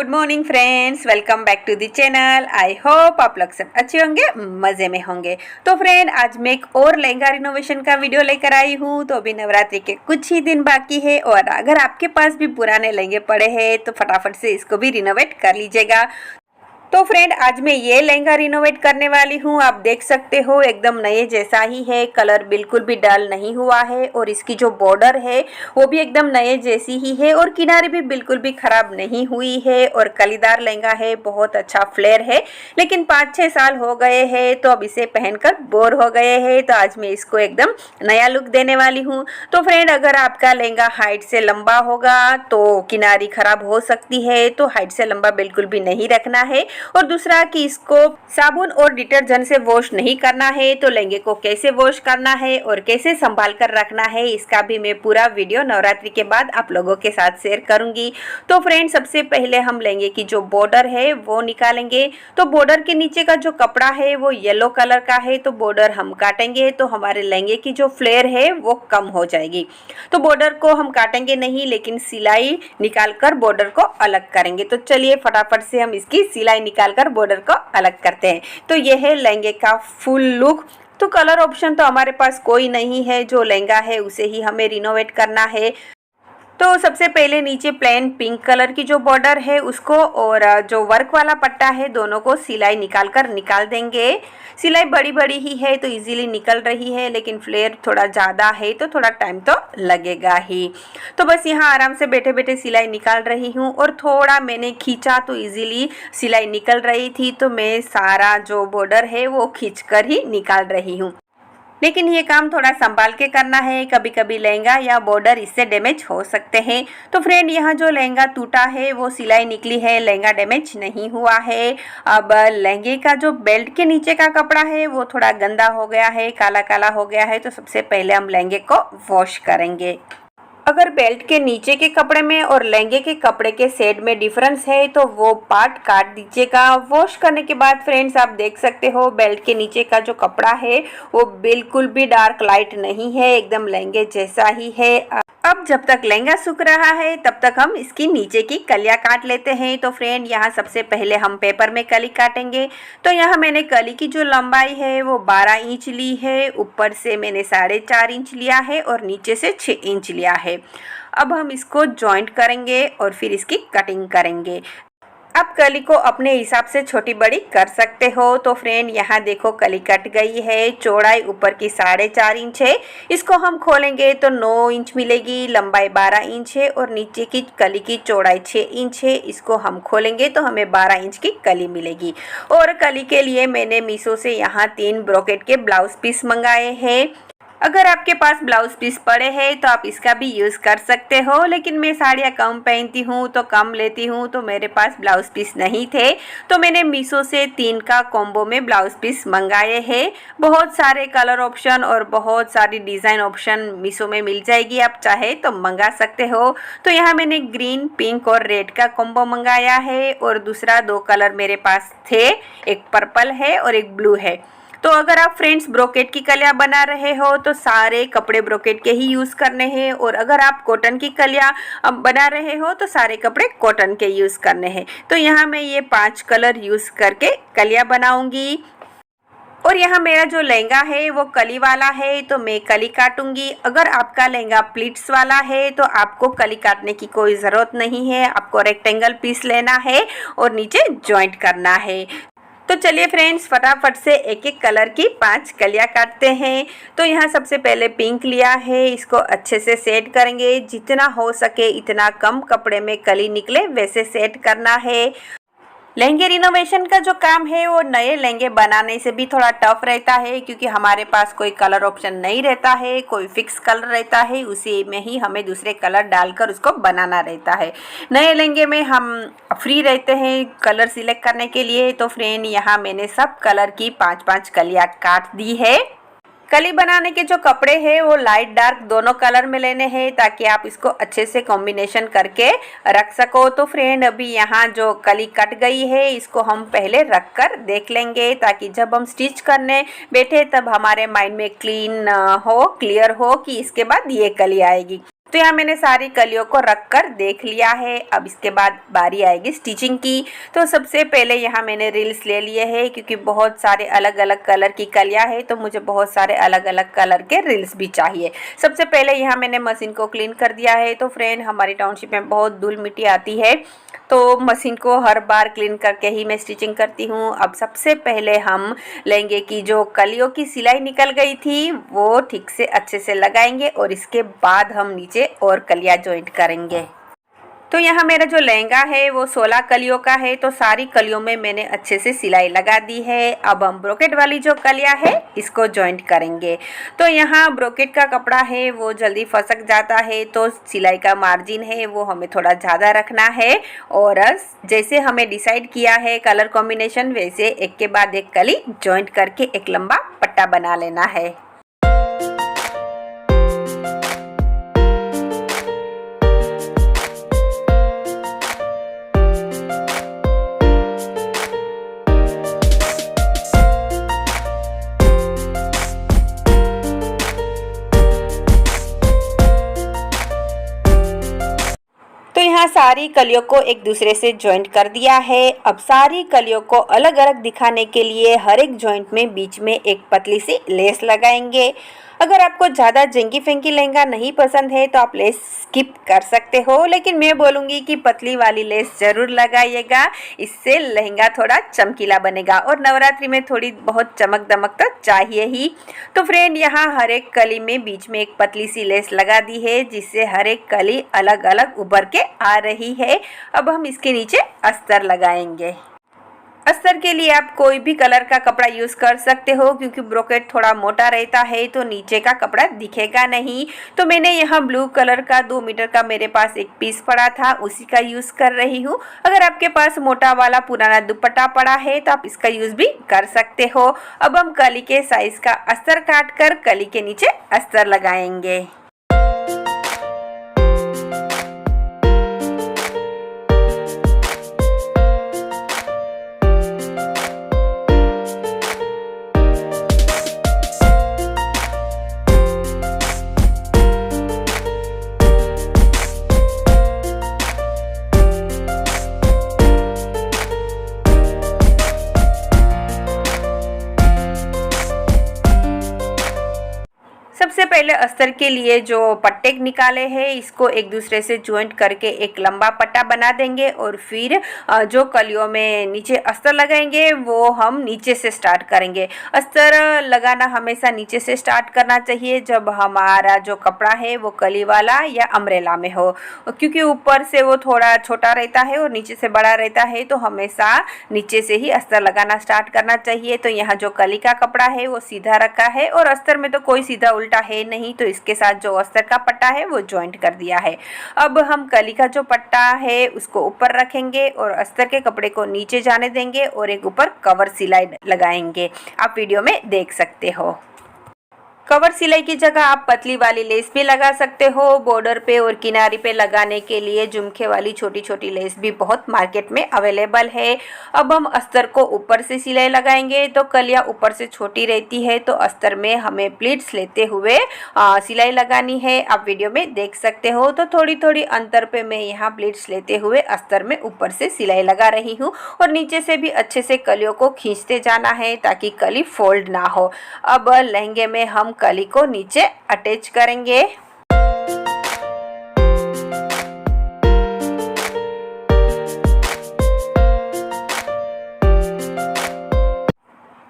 Good morning friends, welcome back to the channel. I hope आप लोग सब अच्छे होंगे, मज़े में होंगे। तो फ्रेंड, आज मैं एक और लहंगा रिनोवेशन का वीडियो लेकर आई हूँ। तो अभी नवरात्रि के कुछ ही दिन बाकी है और अगर आपके पास भी पुराने लहंगे पड़े हैं तो फटाफट से इसको भी रिनोवेट कर लीजिएगा। तो फ्रेंड, आज मैं ये लहंगा रिनोवेट करने वाली हूँ। आप देख सकते हो एकदम नए जैसा ही है, कलर बिल्कुल भी डल नहीं हुआ है और इसकी जो बॉर्डर है वो भी एकदम नए जैसी ही है और किनारे भी बिल्कुल भी खराब नहीं हुई है और कलीदार लहंगा है, बहुत अच्छा फ्लेयर है। लेकिन 5-6 साल हो गए हैं तो अब इसे पहनकर बोर हो गए हैं, तो आज मैं इसको एकदम नया लुक देने वाली हूँ। तो फ्रेंड, अगर आपका लहंगा हाइट से लंबा होगा तो किनारी खराब हो सकती है, तो हाइट से लंबा बिल्कुल भी नहीं रखना है। और दूसरा कि इसको साबुन और डिटर्जेंट से वॉश नहीं करना है। तो लहंगे को कैसे वॉश करना है और कैसे संभाल कर रखना है, इसका भी मैं पूरा वीडियो नवरात्रि के बाद आप लोगों के साथ शेयर करूंगी। तो फ्रेंड, सबसे पहले हम लहंगे की जो बॉर्डर है वो निकालेंगे। तो बॉर्डर के नीचे का जो कपड़ा है वो येलो कलर का है, तो बॉर्डर हम काटेंगे तो हमारे लहंगे की जो फ्लेयर है वो कम हो जाएगी। तो बॉर्डर को हम काटेंगे नहीं, लेकिन सिलाई निकाल कर बॉर्डर को अलग करेंगे। तो चलिए फटाफट से हम इसकी सिलाई निकालकर बॉर्डर को अलग करते हैं। तो यह है लहंगे का फुल लुक। तो कलर ऑप्शन तो हमारे पास कोई नहीं है, जो लहंगा है उसे ही हमें रिनोवेट करना है। तो सबसे पहले नीचे प्लेन पिंक कलर की जो बॉर्डर है उसको और जो वर्क वाला पट्टा है दोनों को सिलाई निकाल देंगे। सिलाई बड़ी बड़ी ही है तो इजीली निकल रही है, लेकिन फ्लेयर थोड़ा ज़्यादा है तो थोड़ा टाइम तो लगेगा ही। तो बस यहाँ आराम से बैठे बैठे सिलाई निकाल रही हूँ और थोड़ा मैंने खींचा तो इजीली सिलाई निकल रही थी, तो मैं सारा जो बॉर्डर है वो खींच कर ही निकाल रही हूँ। लेकिन ये काम थोड़ा संभाल के करना है, कभी कभी लहंगा या बॉर्डर इससे डैमेज हो सकते हैं। तो फ्रेंड, यहाँ जो लहंगा टूटा है वो सिलाई निकली है, लहंगा डैमेज नहीं हुआ है। अब लहंगे का जो बेल्ट के नीचे का कपड़ा है वो थोड़ा गंदा हो गया है, काला काला हो गया है। तो सबसे पहले हम लहंगे को वॉश करेंगे। अगर बेल्ट के नीचे के कपड़े में और लहंगे के कपड़े के शेड में डिफरेंस है तो वो पार्ट काट दीजिएगा। वॉश करने के बाद फ्रेंड्स, आप देख सकते हो बेल्ट के नीचे का जो कपड़ा है वो बिल्कुल भी डार्क लाइट नहीं है, एकदम लहंगे जैसा ही है। अब जब तक लहंगा सूख रहा है तब तक हम इसकी नीचे की कलियां काट लेते हैं। तो फ्रेंड, यहाँ सबसे पहले हम पेपर में कली काटेंगे। तो यहाँ मैंने कली की जो लंबाई है वो 12 इंच ली है, ऊपर से मैंने 4.5 इंच लिया है और नीचे से 6 इंच लिया है। अब हम इसको जॉइंट करेंगे और फिर इसकी कटिंग करेंगे। आप कली को अपने हिसाब से छोटी बड़ी कर सकते हो। तो फ्रेंड, यहाँ देखो कली कट गई है, चौड़ाई ऊपर की 4.5 इंच है। इसको हम खोलेंगे तो 9 इंच मिलेगी, लंबाई 12 इंच है और नीचे की कली की चौड़ाई 6 इंच है। इसको हम खोलेंगे तो हमें 12 इंच की कली मिलेगी। और कली के लिए मैंने मीशो से यहाँ 3 ब्रोकेट के ब्लाउज पीस मंगाए हैं। अगर आपके पास ब्लाउज पीस पड़े हैं तो आप इसका भी यूज़ कर सकते हो, लेकिन मैं साड़ियाँ कम पहनती हूँ तो कम लेती हूँ, तो मेरे पास ब्लाउज पीस नहीं थे। तो मैंने मीशो से 3 का कॉम्बो में ब्लाउज पीस मंगाए हैं। बहुत सारे कलर ऑप्शन और बहुत सारी डिज़ाइन ऑप्शन मीशो में मिल जाएगी, आप चाहे तो मंगा सकते हो। तो यहाँ मैंने ग्रीन, पिंक और रेड का कॉम्बो मंगाया है और दूसरा 2 कलर मेरे पास थे, एक पर्पल है और एक ब्लू है। तो अगर आप फ्रेंड्स ब्रोकेट की कलियां बना रहे हो तो सारे कपड़े ब्रोकेट के ही यूज़ करने हैं, और अगर आप कॉटन की कलियां बना रहे हो तो सारे कपड़े कॉटन के यूज़ करने हैं। तो यहाँ मैं ये 5 कलर यूज़ करके कलियां बनाऊंगी। और यहाँ मेरा जो लहंगा है वो कली वाला है तो मैं कली काटूंगी। अगर आपका लहंगा प्लीट्स वाला है तो आपको कली काटने की कोई ज़रूरत नहीं है, आपको रेक्टेंगल पीस लेना है और नीचे जॉइंट करना है। तो चलिए फ्रेंड्स, फटाफट से एक एक कलर की 5 कलियां काटते हैं। तो यहाँ सबसे पहले पिंक लिया है, इसको अच्छे से सेट करेंगे। जितना हो सके इतना कम कपड़े में कली निकले वैसे सेट करना है। लहंगे रिनोवेशन का जो काम है वो नए लहंगे बनाने से भी थोड़ा टफ रहता है, क्योंकि हमारे पास कोई कलर ऑप्शन नहीं रहता है, कोई फिक्स कलर रहता है, उसी में ही हमें दूसरे कलर डालकर उसको बनाना रहता है। नए लहंगे में हम फ्री रहते हैं कलर सिलेक्ट करने के लिए। तो फ्रेंड, यहाँ मैंने सब कलर की 5-5 कलियाँ काट दी है। कली बनाने के जो कपड़े हैं वो लाइट डार्क दोनों कलर में लेने हैं, ताकि आप इसको अच्छे से कॉम्बिनेशन करके रख सको। तो फ्रेंड, अभी यहाँ जो कली कट गई है इसको हम पहले रख कर देख लेंगे, ताकि जब हम स्टिच करने बैठे तब हमारे माइंड में क्लियर हो कि इसके बाद ये कली आएगी। तो यहाँ मैंने सारी कलियों को रख कर देख लिया है। अब इसके बाद बारी आएगी स्टिचिंग की। तो सबसे पहले यहाँ मैंने रील्स ले लिए हैं, क्योंकि बहुत सारे अलग अलग कलर की कलियाँ हैं तो मुझे बहुत सारे अलग अलग कलर के रील्स भी चाहिए। सबसे पहले यहाँ मैंने मशीन को क्लीन कर दिया है। तो फ्रेंड, हमारी टाउनशिप में बहुत धूल मिट्टी आती है, तो मशीन को हर बार क्लीन करके ही मैं स्टिचिंग करती हूँ। अब सबसे पहले हम लहंगे की जो कलियों की सिलाई निकल गई थी वो ठीक से अच्छे से लगाएंगे और इसके बाद हम नीचे और कलियाँ जॉइंट करेंगे। तो यहाँ मेरा जो लहंगा है वो 16 कलियों का है, तो सारी कलियों में मैंने अच्छे से सिलाई लगा दी है। अब हम ब्रोकेट वाली जो कलियाँ है इसको जॉइंट करेंगे। तो यहाँ ब्रोकेट का कपड़ा है वो जल्दी फंसक जाता है, तो सिलाई का मार्जिन है वो हमें थोड़ा ज़्यादा रखना है। और जैसे हमें डिसाइड किया है कलर कॉम्बिनेशन, वैसे एक के बाद एक कली जॉइंट करके एक लंबा पट्टा बना लेना है। यहाँ सारी कलियों को एक दूसरे से जॉइंट कर दिया है। अब सारी कलियों को अलग अलग दिखाने के लिए हर एक जॉइंट में बीच में एक पतली सी लेस लगाएंगे। अगर आपको ज़्यादा जंगी फेंकी लहंगा नहीं पसंद है तो आप लेस स्किप कर सकते हो, लेकिन मैं बोलूँगी कि पतली वाली लेस ज़रूर लगाइएगा, इससे लहंगा थोड़ा चमकीला बनेगा। और नवरात्रि में थोड़ी बहुत चमक दमक तो चाहिए ही। तो फ्रेंड, यहाँ हर एक कली में बीच में एक पतली सी लेस लगा दी है, जिससे हर एक कली अलग अलग उभर के आ रही है। अब हम इसके नीचे अस्तर लगाएंगे। अस्तर के लिए आप कोई भी कलर का कपड़ा यूज़ कर सकते हो, क्योंकि ब्रोकेट थोड़ा मोटा रहता है तो नीचे का कपड़ा दिखेगा नहीं। तो मैंने यहाँ ब्लू कलर का 2 मीटर का मेरे पास एक पीस पड़ा था, उसी का यूज़ कर रही हूँ। अगर आपके पास मोटा वाला पुराना दुपट्टा पड़ा है तो आप इसका यूज़ भी कर सकते हो। अब हम कली के साइज़ का अस्तर काट कर कली के नीचे अस्तर लगाएंगे। सबसे पहले अस्तर के लिए जो पट्टे निकाले हैं इसको एक दूसरे से जॉइंट करके एक लंबा पट्टा बना देंगे, और फिर जो कलियों में नीचे अस्तर लगाएंगे वो हम नीचे से स्टार्ट करेंगे। अस्तर लगाना हमेशा नीचे से स्टार्ट करना चाहिए जब हमारा जो कपड़ा है वो कली वाला या अम्ब्रेला में हो, क्योंकि ऊपर से वो थोड़ा छोटा रहता है और नीचे से बड़ा रहता है, तो हमेशा नीचे से ही अस्तर लगाना स्टार्ट करना चाहिए। तो यहाँ जो कली का कपड़ा है वो सीधा रखा है और अस्तर में तो कोई सीधा उल्टा है नहीं, तो इसके साथ जो अस्तर का पट्टा है वो जॉइंट कर दिया है। अब हम कली का जो पट्टा है उसको ऊपर रखेंगे और अस्तर के कपड़े को नीचे जाने देंगे और एक ऊपर कवर सिलाई लगाएंगे। आप वीडियो में देख सकते हो। कवर सिलाई की जगह आप पतली वाली लेस भी लगा सकते हो। बॉर्डर पे और किनारी पे लगाने के लिए झुमके वाली छोटी छोटी लेस भी बहुत मार्केट में अवेलेबल है। अब हम अस्तर को ऊपर से सिलाई लगाएंगे, तो कलियाँ ऊपर से छोटी रहती है, तो अस्तर में हमें प्लीट्स लेते हुए सिलाई लगानी है। आप वीडियो में देख सकते हो। तो थोड़ी थोड़ी अंतर पे मैं यहाँ प्लीट्स लेते हुए अस्तर में ऊपर से सिलाई लगा रही हूँ, और नीचे से भी अच्छे से कलियों को खींचते जाना है ताकि कली फोल्ड ना हो। अब लहंगे में हम कली को नीचे अटैच करेंगे।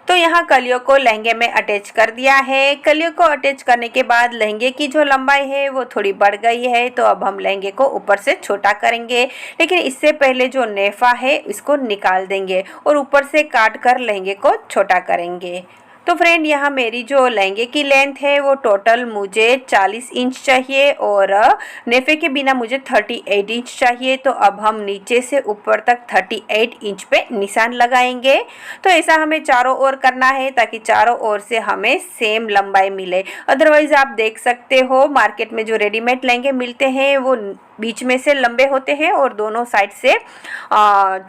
तो यहाँ कलियों को लहंगे में अटैच कर दिया है। कलियों को अटैच करने के बाद लहंगे की जो लंबाई है वो थोड़ी बढ़ गई है, तो अब हम लहंगे को ऊपर से छोटा करेंगे, लेकिन इससे पहले जो नेफा है इसको निकाल देंगे और ऊपर से काट कर लहंगे को छोटा करेंगे। तो फ्रेंड, यहाँ मेरी जो लहंगे की लेंथ है वो टोटल मुझे 40 इंच चाहिए और नेफे के बिना मुझे 38 इंच चाहिए। तो अब हम नीचे से ऊपर तक 38 इंच पे निशान लगाएंगे। तो ऐसा हमें चारों ओर करना है ताकि चारों ओर से हमें सेम लंबाई मिले। अदरवाइज आप देख सकते हो मार्केट में जो रेडीमेड लहंगे मिलते हैं वो बीच में से लंबे होते हैं और दोनों साइड से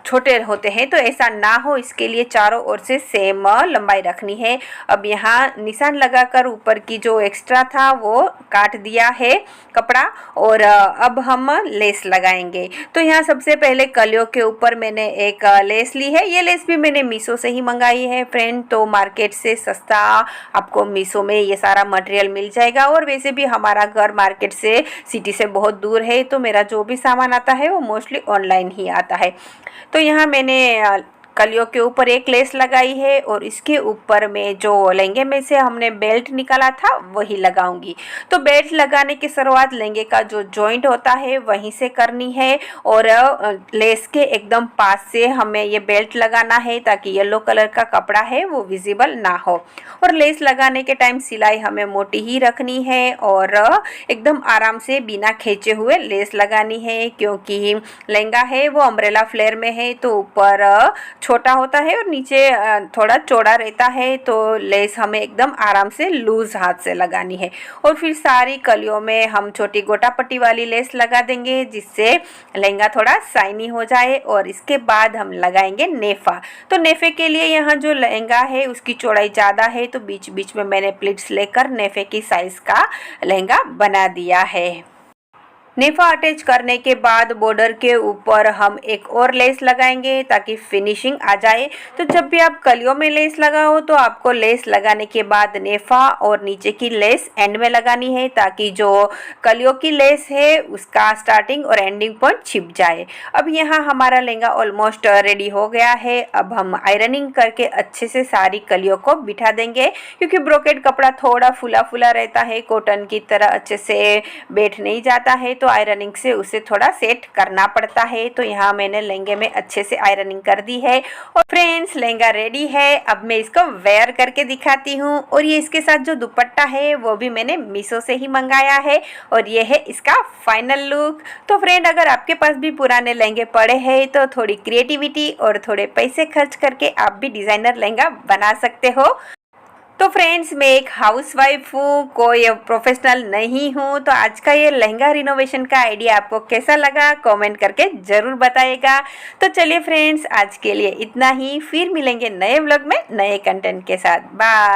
छोटे होते हैं, तो ऐसा ना हो इसके लिए चारों ओर से सेम लंबाई रखनी है। अब यहाँ निशान लगाकर ऊपर की जो एक्स्ट्रा था वो काट दिया है कपड़ा, और अब हम लेस लगाएंगे। तो यहाँ सबसे पहले कलियों के ऊपर मैंने एक लेस ली है। ये लेस भी मैंने मीशो से ही मंगाई है फ्रेंड, तो मार्केट से सस्ता आपको मीशो में ये सारा मटेरियल मिल जाएगा। और वैसे भी हमारा घर मार्केट से, सिटी से बहुत दूर है, तो मेरा जो भी सामान आता है वो मोस्टली ऑनलाइन ही आता है। तो यहाँ मैंने कलियों के ऊपर एक लेस लगाई है और इसके ऊपर में जो लहंगे में से हमने बेल्ट निकाला था वही लगाऊंगी। तो बेल्ट लगाने की शुरुआत लहंगे का जो जॉइंट होता है वहीं से करनी है, और लेस के एकदम पास से हमें ये बेल्ट लगाना है ताकि येलो कलर का कपड़ा है वो विजिबल ना हो। और लेस लगाने के टाइम सिलाई हमें मोटी ही रखनी है और एकदम आराम से बिना खींचे हुए लेस लगानी है, क्योंकि लहंगा है वो अम्ब्रेला फ्लेयर में है, तो ऊपर छोटा होता है और नीचे थोड़ा चौड़ा रहता है। तो लेस हमें एकदम आराम से लूज हाथ से लगानी है। और फिर सारी कलियों में हम छोटी गोटा पट्टी वाली लेस लगा देंगे, जिससे लहंगा थोड़ा शाइनी हो जाए। और इसके बाद हम लगाएंगे नेफा। तो नेफे के लिए यहाँ जो लहंगा है उसकी चौड़ाई ज़्यादा है, तो बीच बीच में मैंने प्लीट्स लेकर नेफे की साइज़ का लहंगा बना दिया है। नेफा अटैच करने के बाद बॉर्डर के ऊपर हम एक और लेस लगाएंगे ताकि फिनिशिंग आ जाए। तो जब भी आप कलियों में लेस लगाओ तो आपको लेस लगाने के बाद नेफा और नीचे की लेस एंड में लगानी है, ताकि जो कलियों की लेस है उसका स्टार्टिंग और एंडिंग पॉइंट छिप जाए। अब यहाँ हमारा लहंगा ऑलमोस्ट रेडी हो गया है। अब हम आयरनिंग करके अच्छे से सारी कलियों को बिठा देंगे, क्योंकि ब्रोकेड कपड़ा थोड़ा फुला फुला रहता है, कॉटन की तरह अच्छे से बैठ नहीं जाता है, तो आयरनिंग से उसे थोड़ा सेट करना पड़ता है। तो यहाँ मैंने लहंगे में अच्छे से आयरनिंग कर दी है। और फ्रेंड्स लहंगा रेडी है। अब मैं इसको वेयर करके दिखाती हूँ। और ये इसके साथ जो दुपट्टा है वो भी मैंने मीशो से ही मंगाया है, और ये है इसका फाइनल लुक। तो फ्रेंड अगर आपके पास भी पुराने लहंगे पड़े हैं तो थोड़ी क्रिएटिविटी और थोड़े पैसे खर्च करके आप भी डिज़ाइनर लहंगा बना सकते हो। तो फ्रेंड्स मैं एक हाउसवाइफ हूँ, कोई प्रोफेशनल नहीं हूँ। तो आज का ये लहंगा रिनोवेशन का आइडिया आपको कैसा लगा कमेंट करके ज़रूर बताइएगा। तो चलिए फ्रेंड्स आज के लिए इतना ही, फिर मिलेंगे नए व्लॉग में नए कंटेंट के साथ। बाय।